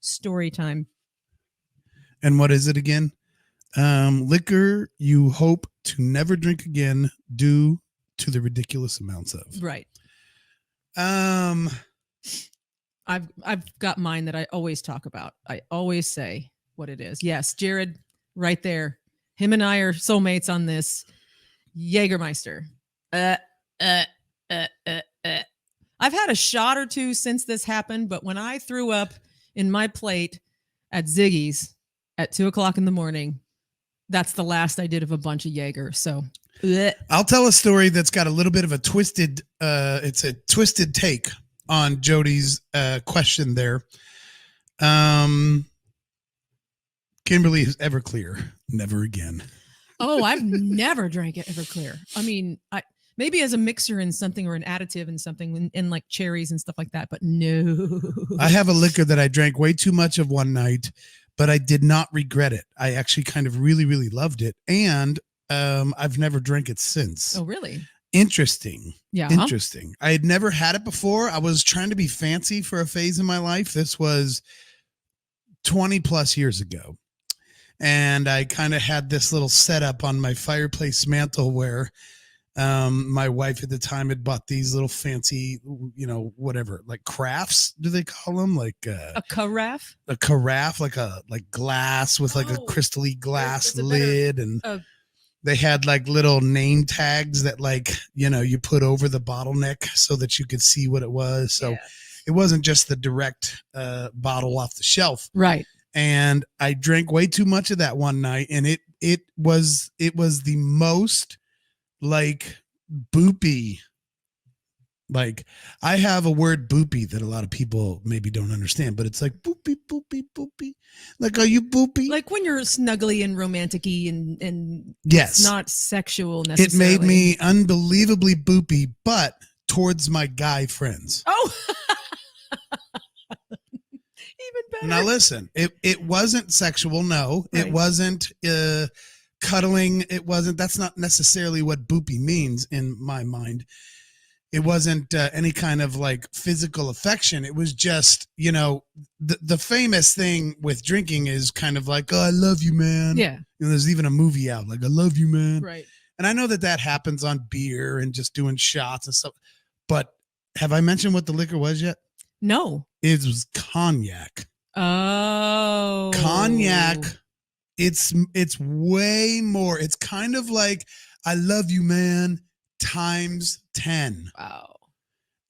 story time. And what is it again? Liquor you hope to never drink again due to the ridiculous amounts of. Right. I've got mine that I always talk about. I always say what it is. Yes, Jared, right there. Him and I are soulmates on this. Jägermeister. I've had a shot or two since this happened, but when I threw up in my plate at Ziggy's at 2:00 in the morning, that's the last I did of a bunch of Jaeger. So I'll tell a story that's got a little bit of a twisted, it's a twisted take on Jody's question there. Kimberly is Everclear. Never again. Oh, I've never drank it Everclear. I mean, maybe as a mixer in something or an additive in something in like cherries and stuff like that, but no. I have a liquor that I drank way too much of one night, but I did not regret it. I actually kind of really, really loved it. And I've never drank it since. Oh, really? Interesting. Yeah. Interesting. I had never had it before. I was trying to be fancy for a phase in my life. This was 20 plus years ago. And I kind of had this little setup on my fireplace mantle where my wife at the time had bought these little fancy, whatever, like crafts, do they call them? Like a carafe? A carafe, like glass with like a crystally glass lid. And they had like little name tags that you put over the bottleneck so that you could see what it was. So it wasn't just the direct bottle off the shelf. Right. And I drank way too much of that one night, and it was the most like boopy. Like, I have a word boopy that a lot of people maybe don't understand, but it's like boopy, boopy, boopy. Like, are you boopy? Like when you're snuggly and romantic-y and yes, it's not sexual necessarily. It made me unbelievably boopy, but towards my guy friends. Oh. Even better. Now listen, it wasn't sexual. No, right. It wasn't cuddling. It wasn't. That's not necessarily what boopy means in my mind. It wasn't any kind of like physical affection. It was just, the famous thing with drinking is kind of like, oh, I love you, man. Yeah. There's even a movie out like, I love you, man. Right. And I know that happens on beer and just doing shots and stuff. But have I mentioned what the liquor was yet? No. It was cognac. Oh. Cognac. It's way more. It's kind of like I love you, man, times 10. Wow.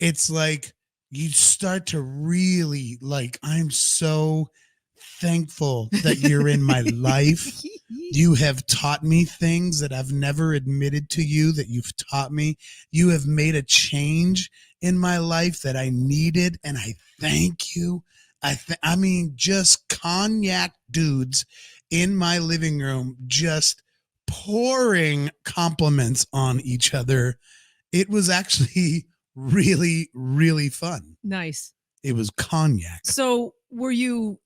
It's like you start to really like, I'm so thankful that you're in my life. You have taught me things that I've never admitted to you that you've taught me. You have made a change in my life that I needed, and I thank you. I mean, just cognac dudes in my living room just pouring compliments on each other. It was actually really, really fun. Nice. It was cognac. So were you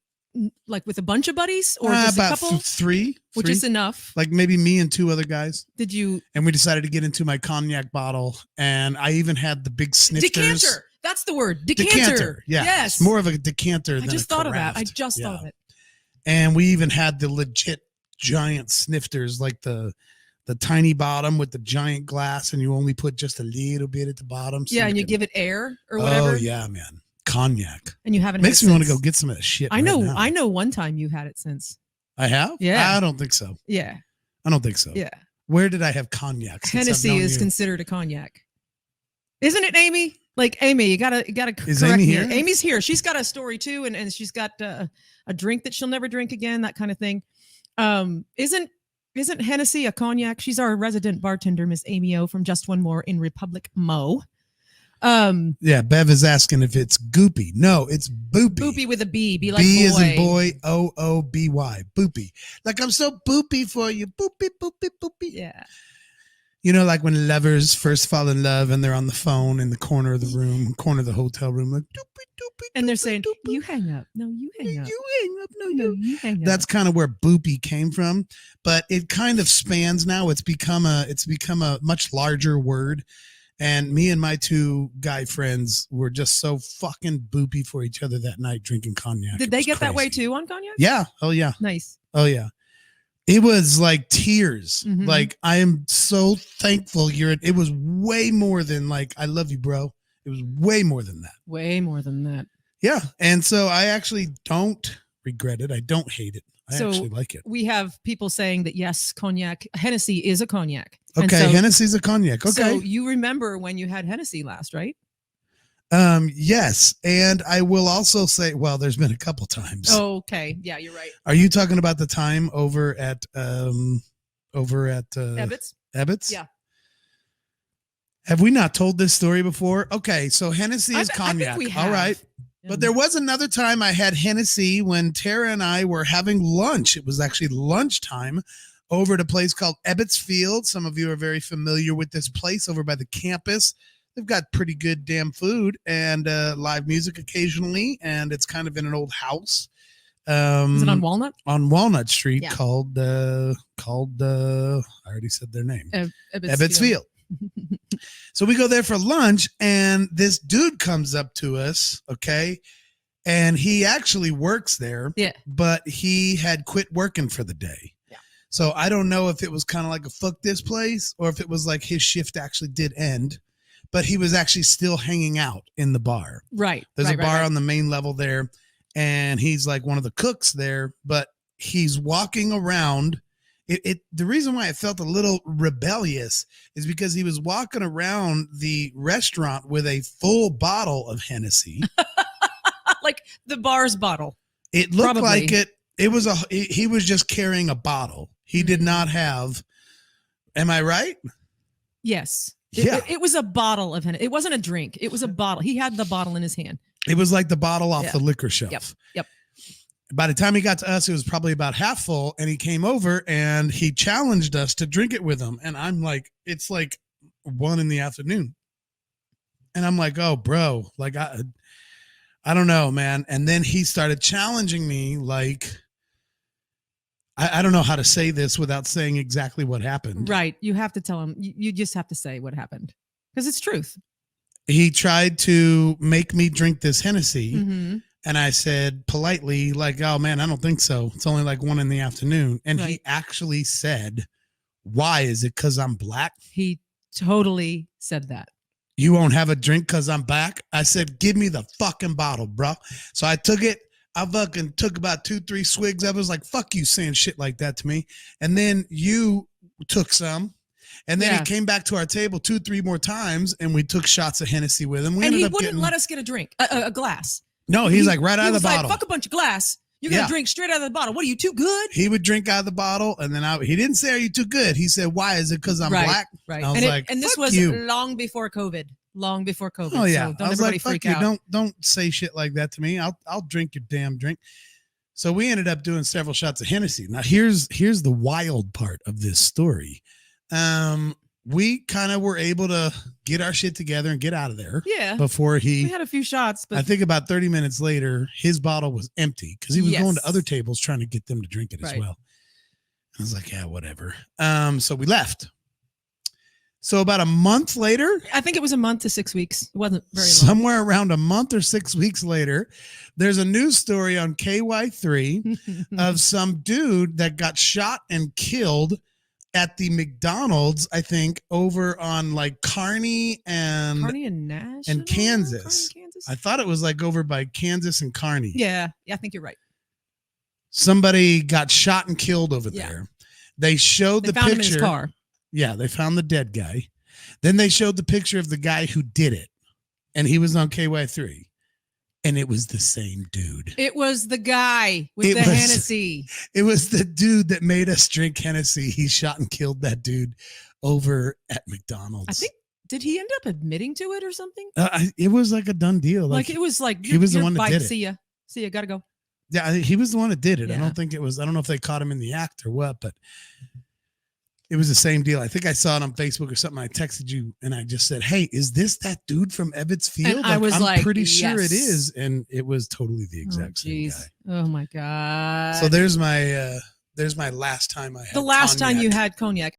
like with a bunch of buddies or just about a couple? Three. Which is enough. Like maybe me and two other guys. Did you? And we decided to get into my cognac bottle, and I even had the big snifters. Decanter. That's the word. Decanter. Yeah. Yes. It's more of a decanter than I just a thought of carafe. that. I just thought of it. And we even had the legit giant snifters, like the tiny bottom with the giant glass, and you only put just a little bit at the bottom. So and you give it air or whatever. Oh yeah, man. Cognac. And you haven't makes had me it want to go get some of that shit. I know. I know one time you had it since. I have? Yeah. I don't think so. Yeah. I don't think so. Yeah. Where did I have cognac? Hennessy is considered a cognac. Isn't it, Amy? Like, Amy, you gotta is correct Amy me. here? Amy's here. She's got a story too, and she's got a drink that she'll never drink again, that kind of thing. Isn't Hennessy a cognac? She's our resident bartender, Miss Amy O from Just One More in Republic Mo. Yeah, Bev is asking if it's goopy. No, it's boopy. Boopy with a B. Be like B boy. as in boy, OOBY. Boopy. Like, I'm so boopy for you. Boopy, boopy, boopy. Yeah. Like when lovers first fall in love and they're on the phone in the corner of the room, corner of the hotel room, like doopy, doopy. And they're saying, doopy. you hang up. No, you hang up. You hang up. No, you hang up. That's kind of where boopy came from, but it kind of spans now. It's become a much larger word. And me and my two guy friends were just so fucking boopy for each other that night drinking cognac. Did they get that way too on cognac? Yeah. Oh, yeah. Nice. Oh, yeah. It was like tears. Mhm. Like, I am so thankful it was way more than like, I love you, bro. It was way more than that. Way more than that. Yeah. And so I actually don't regret it. I don't hate it. I So actually like it. we have people saying that, yes, cognac, Hennessy is a cognac. And Okay. so, Hennessy's a cognac. Okay. So you remember when you had Hennessy last, right? Yes. And I will also say, well, there's been a couple times. Oh, okay. Yeah, you're right. Are you talking about the time over at Ebbets? Ebbets? Yeah. Have we not told this story before? Okay, so Hennessy is I cognac. think we have. All right. But there was another time I had Hennessy when Tara and I were having lunch. It was actually lunchtime over at a place called Ebbets Field. Some of you are very familiar with this place over by the campus. They've got pretty good damn food and live music occasionally, and it's kind of in an old house. Is it on Walnut? On Walnut Street, Yeah. called I already said their name. Ebbets Field. So we go there for lunch, and this dude comes up to us, okay? And he actually works there, Yeah. but he had quit working for the day. Yeah. So I don't know if it was kind of like a fuck this place or if it was like his shift actually did end, but he was actually still hanging out in the bar. Right. There's a bar right. on the main level there, and he's like one of the cooks there, but he's walking around. The reason why I felt a little rebellious is because he was walking around the restaurant with a full bottle of Hennessy. Like the bar's bottle. It looked Probably. like it. It was he was just carrying a bottle. He did not have. Am I right? Yes. Yeah. It was a bottle of Hennessy. It wasn't a drink. It was a bottle. He had the bottle in his hand. It was like the bottle off Yeah. the liquor shelf. Yep. By the time he got to us, it was probably about half full, and he came over and he challenged us to drink it with him. And I'm like, it's like 1 PM. And I'm like, oh, bro, like, I don't know, man. And then he started challenging me. Like, I don't know how to say this without saying exactly what happened. Right. You have to tell him. You just have to say what happened because it's truth. He tried to make me drink this Hennessy. Mm-hmm. And I said politely, like, oh, man, I don't think so. It's only like 1 PM. And Right. he actually said, why? Is it because I'm black? He totally said that. You won't have a drink because I'm black? I said, give me the fucking bottle, bro. So I took it. I fucking took about 2-3 swigs. I was like, fuck you saying shit like that to me. And then you took some. And then Yeah. he came back to our table 2-3 more times, and we took shots of Hennessy with him. And he wouldn't let us get a drink, a glass. No, he's like right out of the Like, bottle. fuck a bunch of glass. You're going to drink straight out of the bottle. What are you, too good? He would drink out of the bottle, and then he didn't say, are you too good? He said, why? Is it because I'm black? Right. I was like, and this fuck was you. long before COVID. Long before COVID. Oh, yeah. So don't I was everybody like, fuck freak you. out. Don't say shit like that to me. I'll drink your damn drink. So we ended up doing several shots of Hennessy. Now, here's the wild part of this story. We kind of were able to get our shit together and get out of there. Yeah. Before We had a few shots, but I think about 30 minutes later, his bottle was empty because he was going to Yes. other tables trying to get them to drink it as Right. well. I was like, yeah, whatever. So we left. So about a month later, I think it was a month to 6 weeks. It wasn't very long. somewhere around a month or 6 weeks later, there's a news story on KY3 of some dude that got shot and killed at the McDonald's, I think, over on like Kearney and Nash and Kansas. I thought it was like over by Kansas and Kearney. Yeah, I think you're right. Somebody got shot and killed over Yeah. there. They showed They the found picture. him in his car. Yeah, they found the dead guy. Then they showed the picture of the guy who did it, and he was on KY3, and it was the same dude. It was the guy with the Hennessy. It was the dude that made us drink Hennessy. He shot and killed that dude over at McDonald's. I think, did he end up admitting to it or something? It was like a done deal. Like it was like, he was the you're one that bye, did it. See ya, gotta go. Yeah, he was the one that did it. I Yeah. don't think it was. I don't know if they caught him in the act or what, but it was the same deal. I think I saw it on Facebook or something. I texted you and I just said, "Hey, is this that dude from Ebbets Field?" And I was like, pretty sure it yes. is, and it was totally the exact same guy. Oh my god. So there's my last time I had. The last time you cognac. had cognac.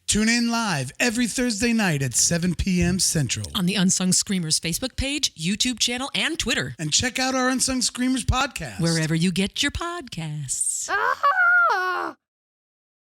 Tune in live every Thursday night at 7 p.m. Central. On the Unsung Screamers Facebook page, YouTube channel, and Twitter. And check out our Unsung Screamers podcast. Wherever you get your podcasts. Ah!